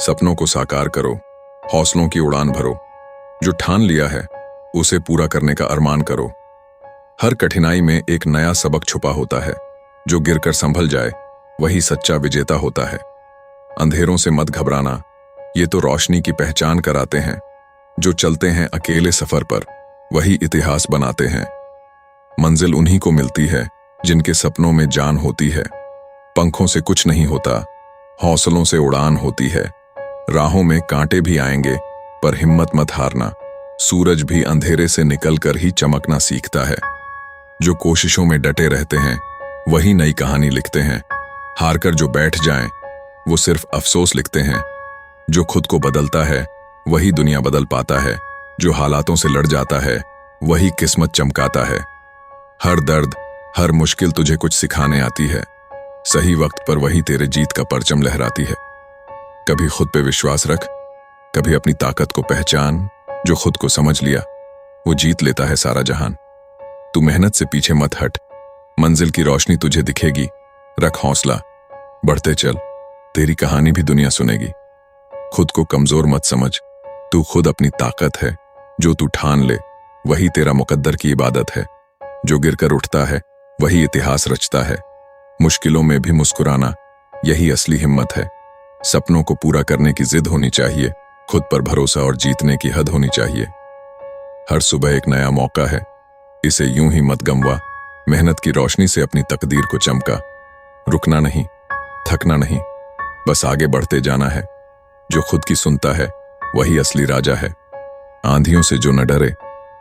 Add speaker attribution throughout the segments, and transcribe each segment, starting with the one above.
Speaker 1: सपनों को साकार करो, हौसलों की उड़ान भरो। जो ठान लिया है उसे पूरा करने का अरमान करो। हर कठिनाई में एक नया सबक छुपा होता है। जो गिरकर संभल जाए वही सच्चा विजेता होता है। अंधेरों से मत घबराना, ये तो रोशनी की पहचान कराते हैं। जो चलते हैं अकेले सफर पर वही इतिहास बनाते हैं। मंजिल उन्हीं को मिलती है जिनके सपनों में जान होती है। पंखों से कुछ नहीं होता, हौसलों से उड़ान होती है। राहों में कांटे भी आएंगे पर हिम्मत मत हारना। सूरज भी अंधेरे से निकलकर ही चमकना सीखता है। जो कोशिशों में डटे रहते हैं वही नई कहानी लिखते हैं। हारकर जो बैठ जाएं वो सिर्फ अफसोस लिखते हैं। जो खुद को बदलता है वही दुनिया बदल पाता है। जो हालातों से लड़ जाता है वही किस्मत चमकाता है। हर दर्द, हर मुश्किल तुझे कुछ सिखाने आती है। सही वक्त पर वही तेरे जीत का परचम लहराती है। कभी खुद पे विश्वास रख, कभी अपनी ताकत को पहचान। जो खुद को समझ लिया वो जीत लेता है सारा जहान। तू मेहनत से पीछे मत हट, मंजिल की रोशनी तुझे दिखेगी। रख हौसला, बढ़ते चल, तेरी कहानी भी दुनिया सुनेगी। खुद को कमजोर मत समझ, तू खुद अपनी ताकत है। जो तू ठान ले वही तेरा मुकद्दर की इबादत है। जो गिरकर उठता है वही इतिहास रचता है। मुश्किलों में भी मुस्कुराना यही असली हिम्मत है। सपनों को पूरा करने की जिद होनी चाहिए। खुद पर भरोसा और जीतने की हद होनी चाहिए। हर सुबह एक नया मौका है, इसे यूं ही मत गंवा। मेहनत की रोशनी से अपनी तकदीर को चमका। रुकना नहीं, थकना नहीं, बस आगे बढ़ते जाना है। जो खुद की सुनता है वही असली राजा है। आंधियों से जो न डरे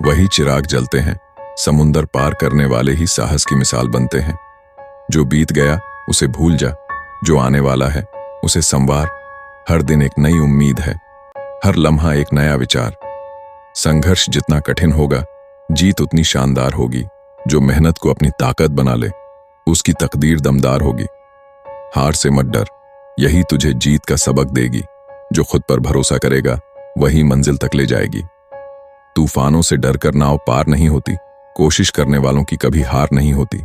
Speaker 1: वही चिराग जलते हैं। समुंदर पार करने वाले ही साहस की मिसाल बनते हैं। जो बीत गया उसे भूल जा, जो आने वाला है उसे संवार। हर दिन एक नई उम्मीद है, हर लम्हा एक नया विचार। संघर्ष जितना कठिन होगा जीत उतनी शानदार होगी। जो मेहनत को अपनी ताकत बना ले उसकी तकदीर दमदार होगी। हार से मत डर, यही तुझे जीत का सबक देगी। जो खुद पर भरोसा करेगा वही मंजिल तक ले जाएगी। तूफानों से डर कर नाव पार नहीं होती, कोशिश करने वालों की कभी हार नहीं होती।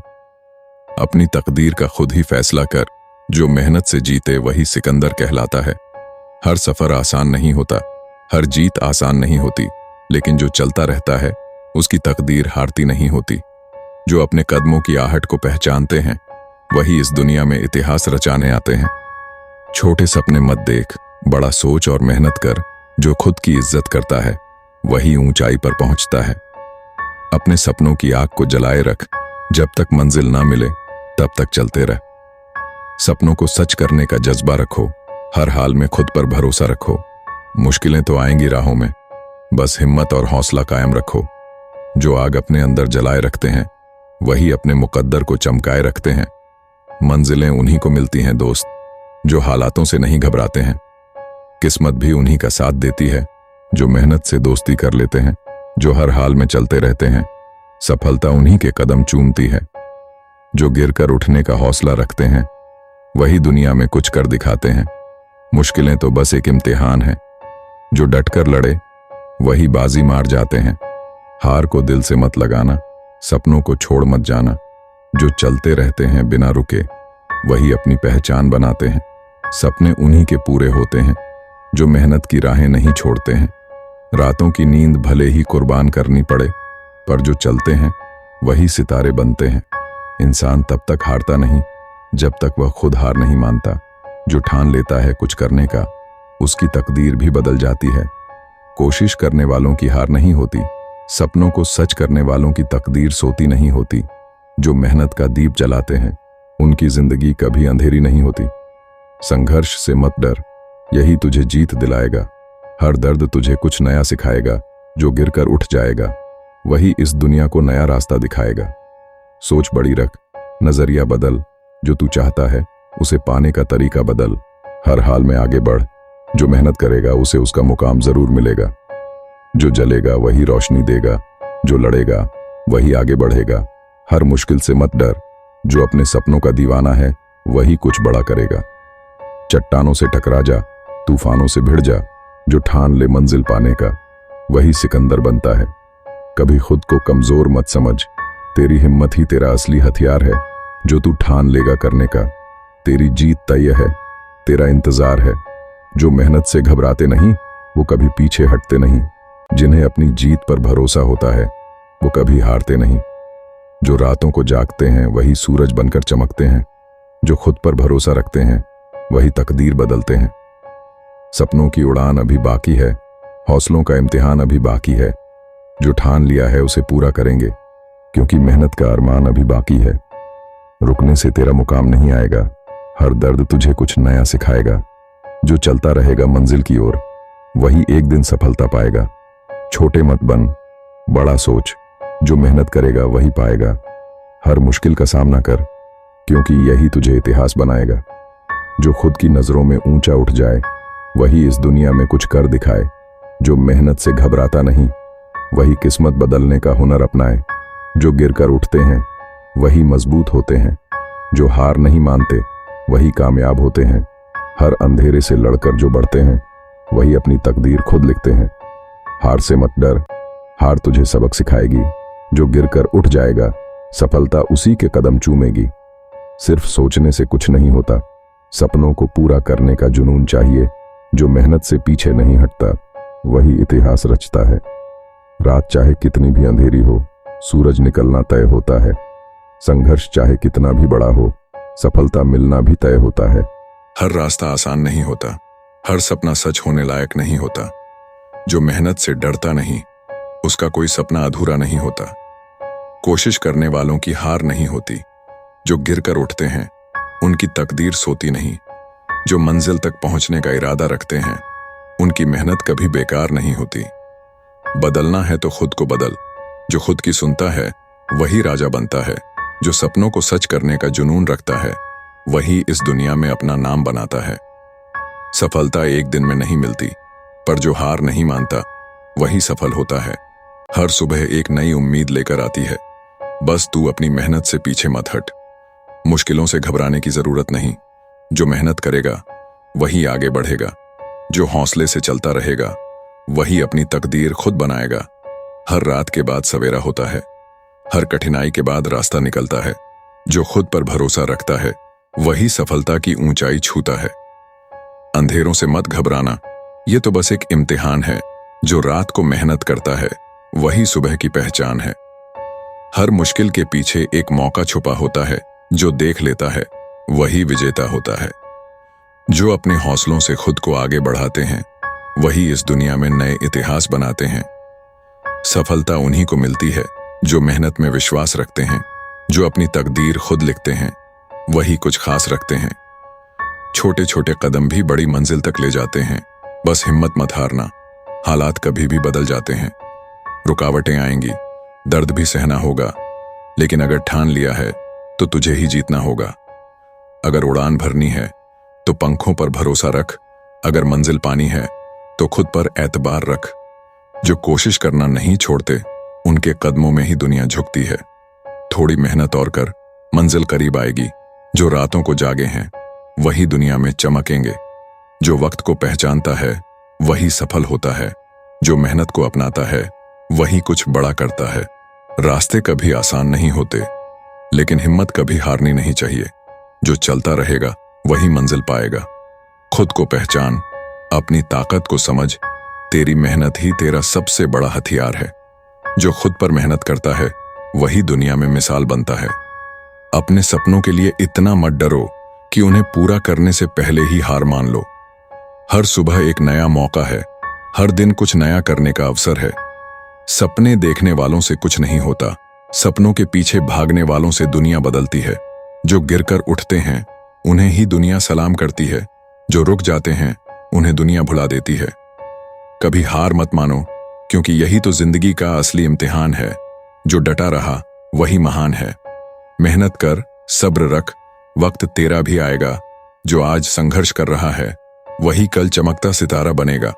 Speaker 1: अपनी तकदीर का खुद ही फैसला कर, जो मेहनत से जीते वही सिकंदर कहलाता है। हर सफर आसान नहीं होता, हर जीत आसान नहीं होती, लेकिन जो चलता रहता है उसकी तकदीर हारती नहीं होती। जो अपने कदमों की आहट को पहचानते हैं वही इस दुनिया में इतिहास रचाने आते हैं। छोटे सपने मत देख, बड़ा सोच और मेहनत कर। जो खुद की इज्जत करता है वही ऊंचाई पर पहुंचता है। अपने सपनों की आग को जलाए रख, जब तक मंजिल ना मिले तब तक चलते रह। सपनों को सच करने का जज्बा रखो, हर हाल में खुद पर भरोसा रखो। मुश्किलें तो आएंगी राहों में, बस हिम्मत और हौसला कायम रखो। जो आग अपने अंदर जलाए रखते हैं वही अपने मुकद्दर को चमकाए रखते हैं। मंजिलें उन्हीं को मिलती हैं दोस्त, जो हालातों से नहीं घबराते हैं। किस्मत भी उन्हीं का साथ देती है जो मेहनत से दोस्ती कर लेते हैं। जो हर हाल में चलते रहते हैं सफलता उन्हीं के कदम चूमती है। जो गिरकर उठने का हौसला रखते हैं वही दुनिया में कुछ कर दिखाते हैं। मुश्किलें तो बस एक इम्तिहान है, जो डटकर लड़े वही बाजी मार जाते हैं। हार को दिल से मत लगाना, सपनों को छोड़ मत जाना। जो चलते रहते हैं बिना रुके वही अपनी पहचान बनाते हैं। सपने उन्हीं के पूरे होते हैं जो मेहनत की राहें नहीं छोड़ते हैं। रातों की नींद भले ही कुर्बान करनी पड़े, पर जो चलते हैं वही सितारे बनते हैं। इंसान तब तक हारता नहीं जब तक वह खुद हार नहीं मानता। जो ठान लेता है कुछ करने का उसकी तकदीर भी बदल जाती है। कोशिश करने वालों की हार नहीं होती, सपनों को सच करने वालों की तकदीर सोती नहीं होती। जो मेहनत का दीप जलाते हैं उनकी जिंदगी कभी अंधेरी नहीं होती। संघर्ष से मत डर, यही तुझे जीत दिलाएगा। हर दर्द तुझे कुछ नया सिखाएगा। जो गिरकर उठ जाएगा वही इस दुनिया को नया रास्ता दिखाएगा। सोच बड़ी रख, नजरिया बदल। जो तू चाहता है उसे पाने का तरीका बदल। हर हाल में आगे बढ़, जो मेहनत करेगा उसे उसका मुकाम जरूर मिलेगा। जो जलेगा वही रोशनी देगा, जो लड़ेगा वही आगे बढ़ेगा। हर मुश्किल से मत डर, जो अपने सपनों का दीवाना है वही कुछ बड़ा करेगा। चट्टानों से टकरा जा, तूफानों से भिड़ जा। जो ठान ले मंजिल पाने का वही सिकंदर बनता है। कभी खुद को कमजोर मत समझ, तेरी हिम्मत ही तेरा असली हथियार है। जो तू ठान लेगा करने का तेरी जीत तय है, तेरा इंतजार है। जो मेहनत से घबराते नहीं वो कभी पीछे हटते नहीं। जिन्हें अपनी जीत पर भरोसा होता है वो कभी हारते नहीं। जो रातों को जागते हैं वही सूरज बनकर चमकते हैं। जो खुद पर भरोसा रखते हैं वही तकदीर बदलते हैं। सपनों की उड़ान अभी बाकी है, हौसलों का इम्तिहान अभी बाकी है। जो ठान लिया है उसे पूरा करेंगे, क्योंकि मेहनत का अरमान अभी बाकी है। रुकने से तेरा मुकाम नहीं आएगा, हर दर्द तुझे कुछ नया सिखाएगा। जो चलता रहेगा मंजिल की ओर वही एक दिन सफलता पाएगा। छोटे मत बन, बड़ा सोच, जो मेहनत करेगा वही पाएगा। हर मुश्किल का सामना कर, क्योंकि यही तुझे इतिहास बनाएगा। जो खुद की नजरों में ऊंचा उठ जाए वही इस दुनिया में कुछ कर दिखाए। जो मेहनत से घबराता नहीं वही किस्मत बदलने का हुनर अपनाए। जो गिरकर उठते हैं वही मजबूत होते हैं। जो हार नहीं मानते वही कामयाब होते हैं। हर अंधेरे से लड़कर जो बढ़ते हैं वही अपनी तकदीर खुद लिखते हैं। हार से मत डर, हार तुझे सबक सिखाएगी। जो गिरकर उठ जाएगा सफलता उसी के कदम चूमेगी। सिर्फ सोचने से कुछ नहीं होता, सपनों को पूरा करने का जुनून चाहिए। जो मेहनत से पीछे नहीं हटता वही इतिहास रचता है। रात चाहे कितनी भी अंधेरी हो, सूरज निकलना तय होता है। संघर्ष चाहे कितना भी बड़ा हो, सफलता मिलना भी तय होता है।
Speaker 2: हर रास्ता आसान नहीं होता, हर सपना सच होने लायक नहीं होता। जो मेहनत से डरता नहीं उसका कोई सपना अधूरा नहीं होता। कोशिश करने वालों की हार नहीं होती, जो गिरकर उठते हैं उनकी तकदीर सोती नहीं। जो मंजिल तक पहुंचने का इरादा रखते हैं उनकी मेहनत कभी बेकार नहीं होती। बदलना है तो खुद को बदल, जो खुद की सुनता है वही राजा बनता है। जो सपनों को सच करने का जुनून रखता है वही इस दुनिया में अपना नाम बनाता है। सफलता एक दिन में नहीं मिलती, पर जो हार नहीं मानता वही सफल होता है। हर सुबह एक नई उम्मीद लेकर आती है, बस तू अपनी मेहनत से पीछे मत हट। मुश्किलों से घबराने की जरूरत नहीं, जो मेहनत करेगा वही आगे बढ़ेगा। जो हौसले से चलता रहेगा वही अपनी तकदीर खुद बनाएगा। हर रात के बाद सवेरा होता है, हर कठिनाई के बाद रास्ता निकलता है। जो खुद पर भरोसा रखता है वही सफलता की ऊंचाई छूता है। अंधेरों से मत घबराना, ये तो बस एक इम्तिहान है। जो रात को मेहनत करता है वही सुबह की पहचान है। हर मुश्किल के पीछे एक मौका छुपा होता है, जो देख लेता है वही विजेता होता है। जो अपने हौसलों से खुद को आगे बढ़ाते हैं वही इस दुनिया में नए इतिहास बनाते हैं। सफलता उन्हीं को मिलती है जो मेहनत में विश्वास रखते हैं। जो अपनी तकदीर खुद लिखते हैं वही कुछ खास रखते हैं। छोटे छोटे कदम भी बड़ी मंजिल तक ले जाते हैं, बस हिम्मत मत हारना। हालात कभी भी बदल जाते हैं, रुकावटें आएंगी, दर्द भी सहना होगा, लेकिन अगर ठान लिया है तो तुझे ही जीतना होगा। अगर उड़ान भरनी है तो पंखों पर भरोसा रख, अगर मंजिल पानी है तो खुद पर एतबार रख। जो कोशिश करना नहीं छोड़ते उनके कदमों में ही दुनिया झुकती है। थोड़ी मेहनत और कर, मंजिल करीब आएगी। जो रातों को जागे हैं वही दुनिया में चमकेंगे। जो वक्त को पहचानता है वही सफल होता है। जो मेहनत को अपनाता है वही कुछ बड़ा करता है। रास्ते कभी आसान नहीं होते, लेकिन हिम्मत कभी हारनी नहीं चाहिए। जो चलता रहेगा वही मंजिल पाएगा। खुद को पहचान, अपनी ताकत को समझ, तेरी मेहनत ही तेरा सबसे बड़ा हथियार है। जो खुद पर मेहनत करता है वही दुनिया में मिसाल बनता है। अपने सपनों के लिए इतना मत डरो कि उन्हें पूरा करने से पहले ही हार मान लो। हर सुबह एक नया मौका है, हर दिन कुछ नया करने का अवसर है। सपने देखने वालों से कुछ नहीं होता, सपनों के पीछे भागने वालों से दुनिया बदलती है। जो गिरकर उठते हैं उन्हें ही दुनिया सलाम करती है। जो रुक जाते हैं उन्हें दुनिया भुला देती है। कभी हार मत मानो, क्योंकि यही तो जिंदगी का असली इम्तिहान है। जो डटा रहा वही महान है। मेहनत कर, सब्र रख, वक्त तेरा भी आएगा। जो आज संघर्ष कर रहा है वही कल चमकता सितारा बनेगा।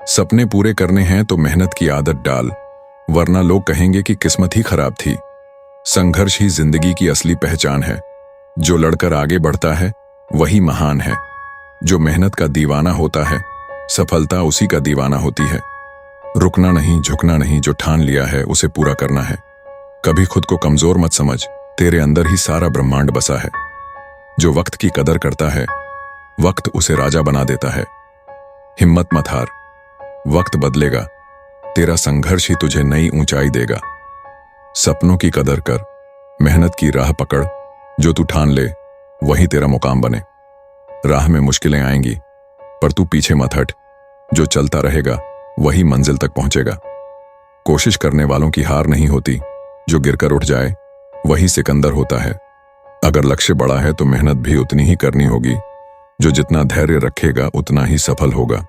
Speaker 2: सपने पूरे करने हैं तो मेहनत की आदत डाल, वरना लोग कहेंगे कि किस्मत ही खराब थी। संघर्ष ही जिंदगी की असली पहचान है। जो लड़कर आगे बढ़ता है वही महान है। जो मेहनत का दीवाना होता है सफलता उसी का दीवाना होती है। रुकना नहीं, झुकना नहीं, जो ठान लिया है उसे पूरा करना है। कभी खुद को कमजोर मत समझ, तेरे अंदर ही सारा ब्रह्मांड बसा है। जो वक्त की कदर करता है वक्त उसे राजा बना देता है। हिम्मत मत हार, वक्त बदलेगा, तेरा संघर्ष ही तुझे नई ऊंचाई देगा। सपनों की कदर कर, मेहनत की राह पकड़, जो तू ठान ले वही तेरा मुकाम बने। राह में मुश्किलें आएंगी पर तू पीछे मत हट, जो चलता रहेगा वही मंजिल तक पहुंचेगा। कोशिश करने वालों की हार नहीं होती, जो गिरकर उठ जाए वही सिकंदर होता है। अगर लक्ष्य बड़ा है तो मेहनत भी उतनी ही करनी होगी, जो जितना धैर्य रखेगा उतना ही सफल होगा।